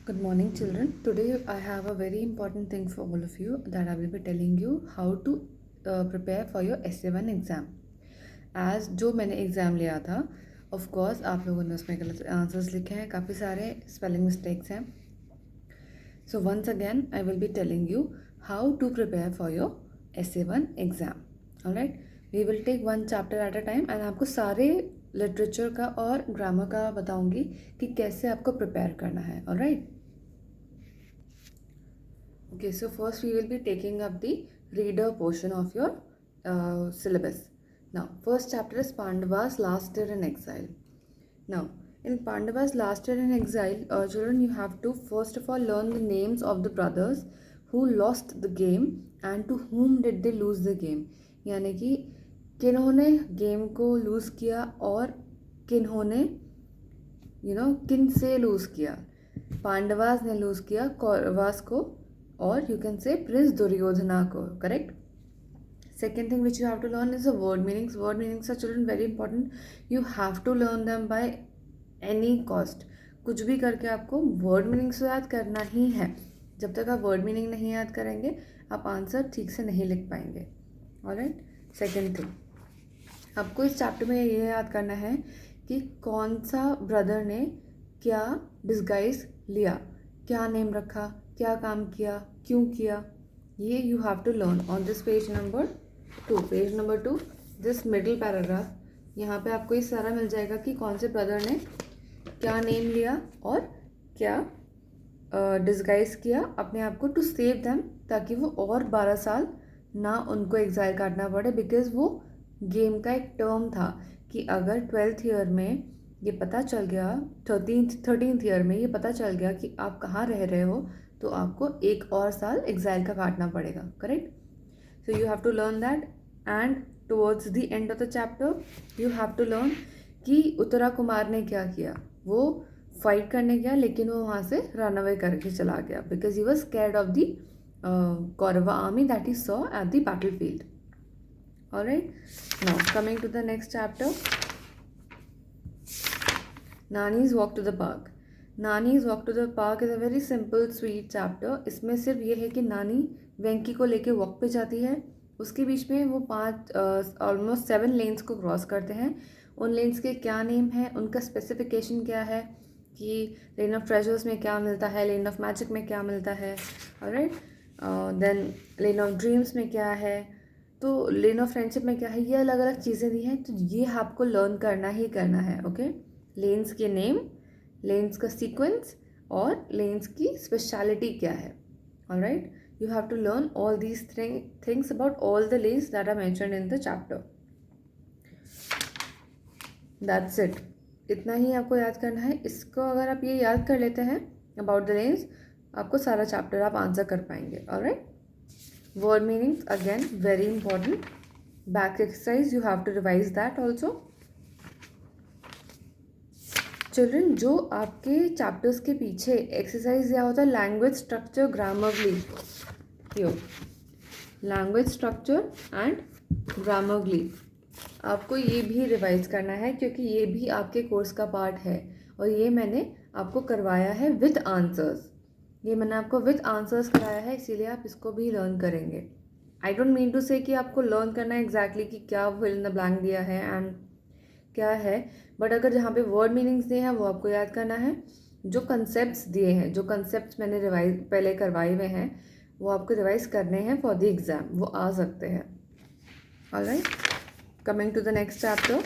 Good morning, children. Today I have a very important thing for all of you that I will be telling you how to prepare for your SA1 exam. As जो मैंने exam लिया था, of course आप लोगों ने उसमें गलत answers लिखे हैं, काफ़ी सारे स्पेलिंग मिस्टेक्स हैं. So once again I will be telling you how to prepare for your SA1 exam. Alright, we will take one chapter at a time and आपको सारे लिटरेचर का और ग्रामर का बताऊंगी कि कैसे आपको प्रिपेयर करना है. Alright. Okay, so first we will be taking up the reader portion of your syllabus. Now, first chapter is Pandava's last year in exile. Now, in Pandava's last year in exile, children, you have to first of all learn the names of the brothers who lost the game and to whom did they lose the game. यानी कि किन्होंने game को loose किया और किन्होंने किन से loose किया. पांडवास ने loose किया कौरवास को और you can say Prince Duryodhana ko, correct? Second thing which you have to learn is the word meanings. Word meanings are, children, very important. You have to learn them by any cost. कुछ भी करके आपको word meanings तो याद करना ही है. जब तक आप word meaning नहीं याद करेंगे आप आंसर ठीक से नहीं लिख पाएंगे. Alright? Second thing, आपको इस चैप्टर में ये याद करना है कि कौन सा ब्रदर ने क्या डिस्गाइज लिया, क्या नेम रखा, क्या काम किया, क्यों किया. ये you have to learn on this page number 2. Page number 2, this middle paragraph, यहाँ पे आपको ये सारा मिल जाएगा कि कौन से ब्रदर ने क्या नेम लिया और क्या डिस्गाइज किया अपने आप को टू सेव देम, ताकि वो और 12 साल ना उनको एग्जाइल काटना पड़े. बिकॉज वो गेम का एक टर्म था कि अगर 12th ईयर में ये पता चल गया, 13th ईयर में ये पता चल गया कि आप कहाँ रह रहे हो, तो आपको एक और साल एग्जाइल का काटना पड़ेगा. Correct? So you have to learn that. And towards the end of the chapter you have to learn कि उत्तरा कुमार ने क्या किया. वो फाइट करने गया लेकिन वो वहाँ से रन अवे करके चला गया because he was scared of the Kaurava army that he saw at the battle field. Alright, now coming to the next chapter, Nani's Walk to the Park. Nani's Walk to the Park is a very simple sweet chapter. इसमें सिर्फ ये है कि नानी वेंकी को लेके walk पे जाती है. उसके बीच में वो 7 लेन्स को क्रॉस करते हैं. उन लेन्स के क्या नेम है, उनका स्पेसिफिकेशन क्या है कि लेन ऑफ ट्रेजर्स में क्या मिलता है, लेन ऑफ मैजिक में क्या मिलता है. Alright, then lane of dreams में क्या है, तो लेन ऑफ फ्रेंडशिप में क्या है. ये अलग अलग चीज़ें दी हैं, तो ये आपको लर्न करना ही करना है. ओके, लेन्स के नेम, लेन्स का सीक्वेंस और लेन्स की स्पेशलिटी क्या है. Alright, you have to learn all these things about all the lanes that are mentioned in the chapter. That's it. इतना ही आपको याद करना है. इसको अगर आप ये याद कर लेते हैं अबाउट द लेन्स, आपको सारा चैप्टर आप आंसर कर पाएंगे. Alright, word meanings again very important. Back exercise you have to revise that also. Children, जो आपके चैप्टर्स के पीछे एक्सरसाइज दिया होता है language structure Grammarly, language structure and Grammarly, आपको ये भी रिवाइज करना है क्योंकि ये भी आपके कोर्स का पार्ट है और ये मैंने आपको करवाया है विद आंसर्स. ये मैंने आपको विद आंसर्स कराया है, इसीलिए आप इसको भी लर्न करेंगे. आई डोंट मीन टू से कि आपको लर्न करना है एग्जैक्टली कि क्या फिल इन द ब्लैंक दिया है एंड क्या है, बट अगर जहाँ पे वर्ड मीनिंग्स दिए हैं वो आपको याद करना है. जो कंसेप्ट्स दिए हैं, जो कंसेप्ट्स मैंने रिवाइज पहले करवाए हुए हैं, वो आपको रिवाइज करने हैं फॉर द एग्ज़ाम, वो आ सकते हैं. Alright, coming to the next chapter,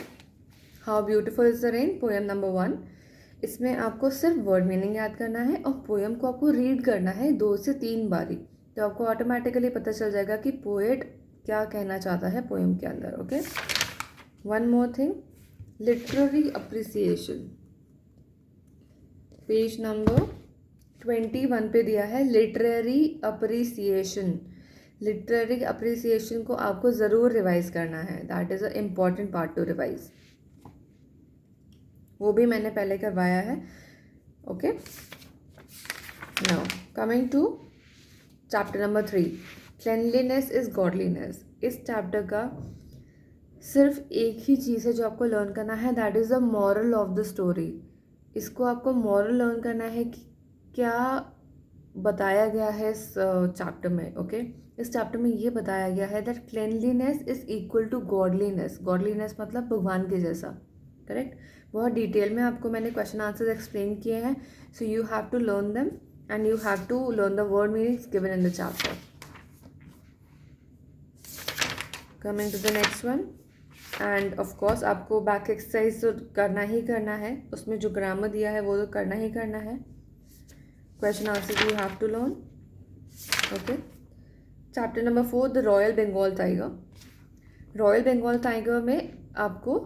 how beautiful is the rain, poem number 1. इसमें आपको सिर्फ वर्ड मीनिंग याद करना है और पोएम को आपको रीड करना है 2 से 3 बारी, तो आपको ऑटोमेटिकली पता चल जाएगा कि पोएट क्या कहना चाहता है पोएम के अंदर. Okay, one more thing, literary appreciation, page number 21 पे दिया है लिटरेरी अप्रिसिएशन. लिटरेरी अप्रिसिएशन को आपको ज़रूर रिवाइज करना है. That is a important part to revise. वो भी मैंने पहले करवाया है. Okay, now coming to chapter number 3, cleanliness is godliness. इस चैप्टर का सिर्फ एक ही चीज़ है जो आपको लर्न करना है, that is the moral of the story. इसको आपको मॉरल लर्न करना है कि क्या बताया गया है इस चैप्टर में. ओके, इस चैप्टर में ये बताया गया है that cleanliness is equal to godliness. Godliness मतलब भगवान के जैसा. करेक्ट. बहुत डिटेल में आपको मैंने क्वेश्चन आंसर्स एक्सप्लेन किए हैं. So you have to learn them and you have to learn the word meanings given in the chapter. Coming to the next one. And of course आपको back exercise तो करना ही करना है. उसमें जो ग्रामर दिया है वो तो करना ही करना है. Question answer you have to learn. Okay. Chapter number 4 the royal Bengal tiger. Royal Bengal tiger में आपको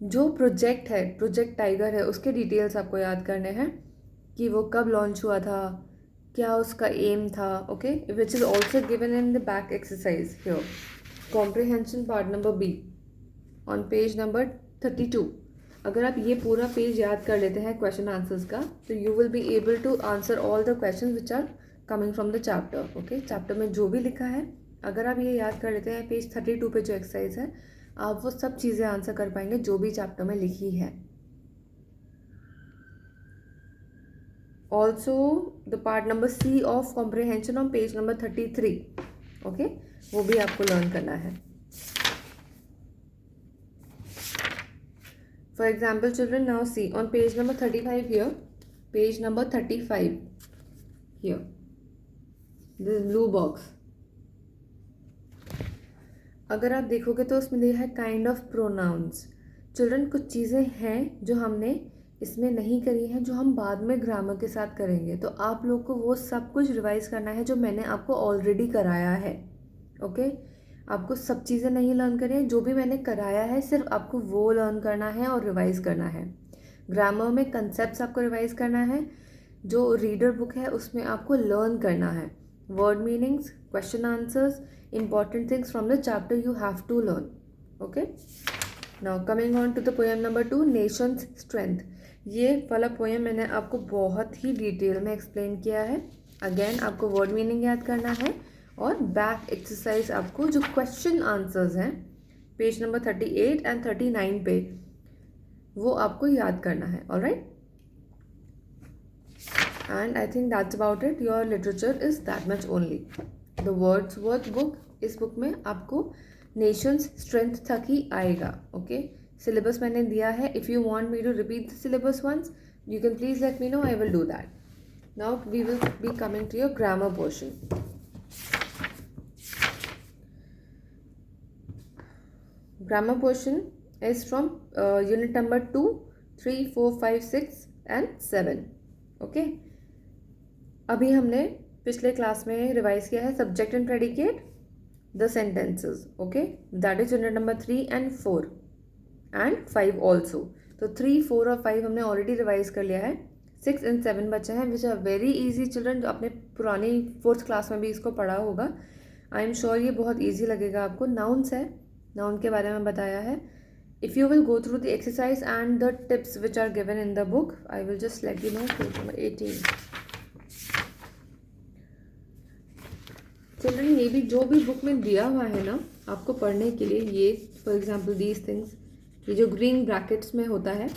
जो प्रोजेक्ट है, प्रोजेक्ट टाइगर है, उसके डिटेल्स आपको याद करने हैं कि वो कब लॉन्च हुआ था, क्या उसका एम था. Okay, which is also given in the back exercise here. Comprehension part number be on page number 32. अगर आप ये पूरा पेज याद कर लेते हैं क्वेश्चन आंसर्स का, तो you will be able to answer all the question which are coming from the chapter. Okay, chapter में जो भी लिखा है, अगर आप ये याद कर लेते हैं पेज 32 पे जो एक्सरसाइज है, आप वो सब चीज़ें आंसर कर पाएंगे जो भी चैप्टर में लिखी है. Also the part number C of comprehension on page number 33. Okay, वो भी आपको लर्न करना है. For example, children, now see on page number 35 here, page number 35 here, this blue box. अगर आप देखोगे तो उसमें दिया है काइंड ऑफ प्रोनाउंस. चिल्ड्रन, कुछ चीज़ें हैं जो हमने इसमें नहीं करी हैं, जो हम बाद में ग्रामर के साथ करेंगे. तो आप लोग को वो सब कुछ रिवाइज करना है जो मैंने आपको ऑलरेडी कराया है. ओके, आपको सब चीज़ें नहीं लर्न करनी है. जो भी मैंने कराया है सिर्फ आपको वो लर्न करना है और रिवाइज करना है. ग्रामर में कंसेप्ट्स आपको रिवाइज करना है. जो रीडर बुक है उसमें आपको लर्न करना है. Word meanings, question answers, important things from the chapter you have to learn. Okay, now coming on to the poem number 2 nations strength. ये वाला पोएम मैंने आपको बहुत ही डिटेल में एक्सप्लेन किया है. अगेन आपको वर्ड मीनिंग याद करना है और बैक एक्सरसाइज आपको जो क्वेश्चन आंसर्स हैं पेज नंबर 38 एंड 39 पे, वो आपको याद करना है. Alright, and I think that's about it. Your literature is that much only. The Wordsworth book, इस बुक में आपको नेशंस स्ट्रेंथ तक ही आएगा. ओके, सिलेबस मैंने दिया है. If you want me to repeat the syllabus once, you can please let me know, I will do that. Now we will be coming to your grammar portion. Grammar portion is from unit number 2, 3, 4, 5, 6 and 7. Okay. अभी हमने पिछले class में revise किया है subject and predicate, the sentences. Okay, that is unit number 3 and 4 and 5 also. तो 3, 4 और 5 हमने already revise कर लिया है. 6 and 7 बचे हैं which are very easy. Children, जो आपने पुरानी 4th क्लास में भी इसको पढ़ा होगा, आई एम श्योर ये बहुत ईजी लगेगा आपको. नाउन्स है, नाउन के बारे में बताया है. If you will go through the exercise and the tips which are given in the book, I will just let you know. Page number 18. Children, ये भी जो भी बुक में दिया हुआ है ना आपको पढ़ने के लिए, ये फॉर एग्जाम्पल दीज थिंग्स, ये जो ग्रीन ब्रैकेट्स में होता है,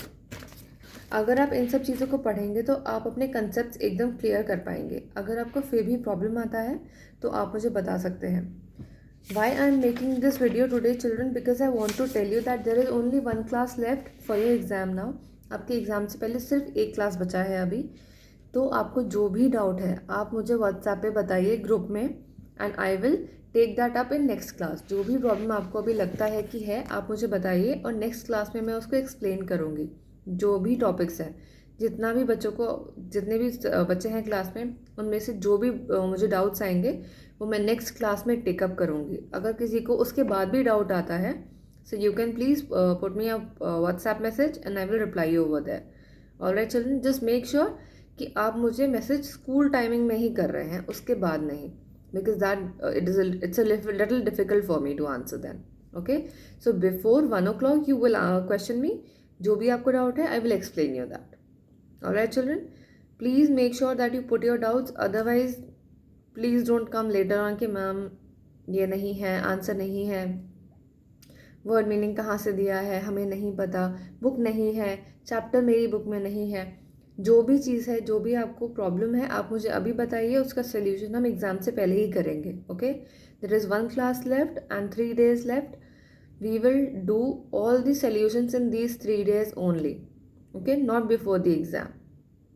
अगर आप इन सब चीज़ों को पढ़ेंगे तो आप अपने कंसेप्ट्स एकदम क्लियर कर पाएंगे. अगर आपको फिर भी प्रॉब्लम आता है तो आप मुझे बता सकते हैं. Why I am making this video today, children? Because I want to tell you that there is only one class left for your exam now. आपके एग्ज़ाम से पहले सिर्फ एक क्लास बचा है अभी. तो आपको जो भी डाउट है आप मुझे व्हाट्सएप पे बताइए ग्रुप में, and I will take that up in next class. जो भी प्रॉब्लम आपको अभी लगता है कि है, आप मुझे बताइए और नेक्स्ट क्लास में मैं उसको एक्सप्लेन करूँगी. जो भी टॉपिक्स हैं, जितना भी बच्चों को, जितने भी बच्चे हैं क्लास में, उनमें से जो भी मुझे डाउट्स आएंगे वो मैं नेक्स्ट क्लास में टेकअप करूँगी. अगर किसी को उसके बाद भी डाउट आता है, so you can please put me a WhatsApp message and I will reply you over there. Alright children, just make sure कि आप मुझे मैसेज स्कूल टाइमिंग में ही कर रहे हैं, उसके बाद नहीं, because that it's a little difficult for me to answer than. Okay, so before 1 o'clock you will question me. जो भी आपको डाउट है I will explain you that. Alright children, please make sure that you put your doubts. Otherwise please don't come later on कि ma'am ये नहीं है, answer नहीं है, वर्ड मीनिंग कहाँ से दिया है हमें नहीं पता, बुक नहीं है, चैप्टर मेरी बुक में नहीं है. जो भी चीज़ है, जो भी आपको प्रॉब्लम है, आप मुझे अभी बताइए, उसका सोल्यूशन हम एग्ज़ाम से पहले ही करेंगे. Okay, there is 1 class left and 3 days लेफ्ट. We will do all the solutions in these 3 days only. Okay, not before the exam.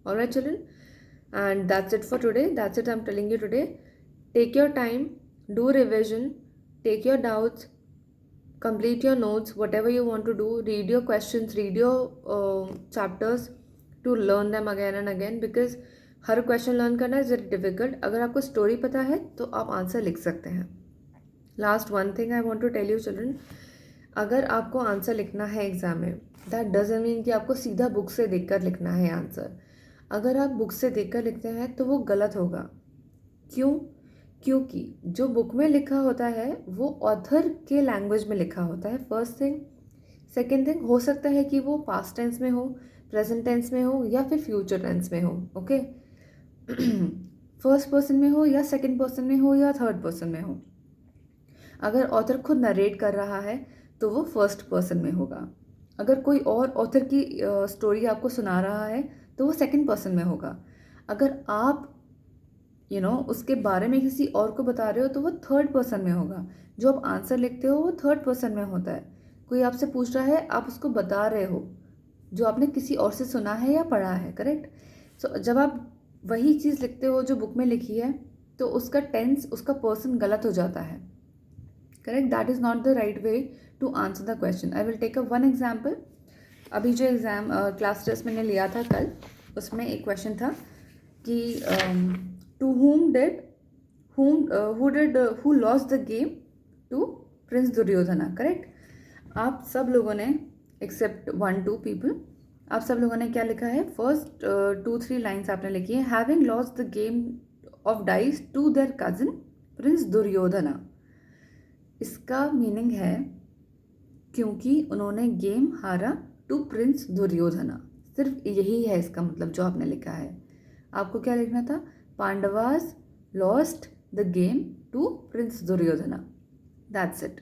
All right, children. And that's it for today. That's it I'm telling you today. Take your time, do revision, take your doubts, complete your notes, whatever you want to do. Read your questions, read your chapters to learn them again and again, because her question learn करना is very difficult. अगर आपको story पता है तो आप answer लिख सकते हैं. Last one thing I want to tell you children, अगर आपको आंसर लिखना है एग्ज़ाम में, दैट डजंट मीन कि आपको सीधा बुक से देखकर लिखना है आंसर. अगर आप बुक से देखकर लिखते हैं तो वो गलत होगा. क्यों? क्योंकि जो बुक में लिखा होता है वो ऑथर के लैंग्वेज में लिखा होता है, फर्स्ट थिंग. सेकेंड थिंग, हो सकता है कि वो पास्ट टेंस में हो, प्रेजेंट टेंस में हो, या फिर फ्यूचर टेंस में हो. ओके, फर्स्ट पर्सन में हो, या सेकेंड पर्सन में हो, या थर्ड पर्सन में हो. अगर ऑथर खुद नरेट कर रहा है तो वो फर्स्ट पर्सन में होगा. अगर कोई और ऑथर की स्टोरी आपको सुना रहा है तो वो सेकंड पर्सन में होगा. अगर आप उसके बारे में किसी और को बता रहे हो तो वो थर्ड पर्सन में होगा. जो आप आंसर लिखते हो वो थर्ड पर्सन में होता है. कोई आपसे पूछ रहा है, आप उसको बता रहे हो जो आपने किसी और से सुना है या पढ़ा है, करेक्ट. सो जब आप वही चीज़ लिखते हो जो बुक में लिखी है तो उसका टेंस, उसका पर्सन गलत हो जाता है. Correct, that is not the right way to answer the question. I will take a one example. अभी जो एग्ज़ाम क्लास टेस्ट मैंने लिया था कल, उसमें एक क्वेश्चन था कि to who lost the game to prince Duryodhana. Correct, आप सब लोगों ने एक्सेप्ट 1-2 पीपल, आप सब लोगों ने क्या लिखा है, फर्स्ट 2-3 लाइन्स आपने लिखी है. Having lost the game of dice to their cousin prince Duryodhana. इसका मीनिंग है क्योंकि उन्होंने गेम हारा टू प्रिंस दुर्योधना. सिर्फ यही है इसका मतलब जो आपने लिखा है. आपको क्या लिखना था, Pandavas lost the game to prince Duryodhana, that's it.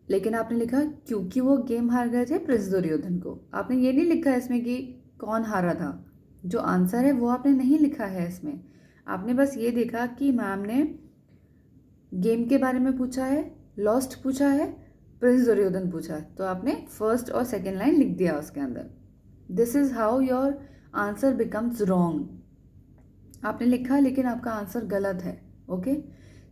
लेकिन आपने लिखा क्योंकि वो गेम हार गए थे प्रिंस दुर्योधन को. आपने ये नहीं लिखा इसमें कि कौन हारा था. जो आंसर है वो आपने नहीं लिखा है इसमें. आपने बस ये देखा कि मैम ने गेम के बारे में पूछा है, लॉस्ट पूछा है, प्रिंस दुर्योधन पूछा है, तो आपने फर्स्ट और सेकेंड लाइन लिख दिया उसके अंदर. This is how your answer becomes wrong. आपने लिखा लेकिन आपका आंसर गलत है. ओके,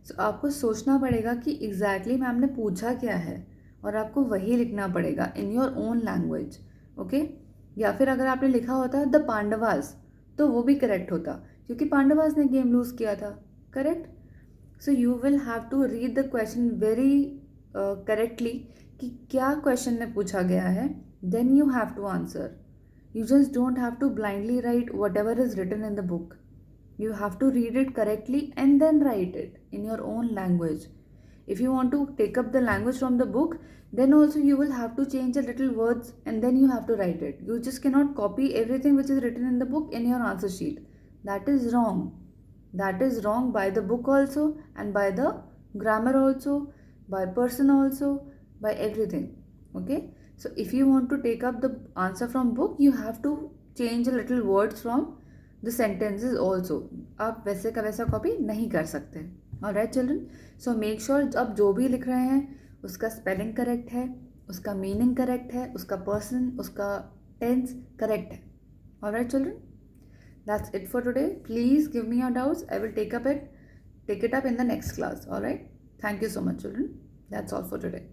सो आपको सोचना पड़ेगा कि एग्जैक्टली मैम ने पूछा क्या है और आपको वही लिखना पड़ेगा in your own language. Okay, या फिर अगर आपने लिखा होता द पांडवास तो वो भी करेक्ट होता, क्योंकि पांडवास ने गेम लूज़ किया था. Correct. So you will have to read the question very correctly कि क्या क्वेश्चन में पूछा गया है, then you have to answer. You just don't have to blindly write whatever is written in the book. You have to read it correctly and then write it in your own language. If you want to take up the language from the book, then also you will have to change a little words and then you have to write it. You just cannot copy everything which is written in the book in your answer sheet. That is wrong. That is wrong by the book also, and by the grammar also, by person also, by everything. Okay? So if you want to take up the answer from book, you have to change a little words from the sentences also. आप वैसे का वैसा copy नहीं कर सकते. Alright children, so make sure आप जो भी लिख रहे हैं उसका स्पेलिंग करेक्ट है, उसका मीनिंग करेक्ट है, उसका पर्सन, उसका टेंस करेक्ट है. Alright children, that's it for today. Please give me your doubts. I will take it up in the next class. Alright, thank you so much children. That's all for today.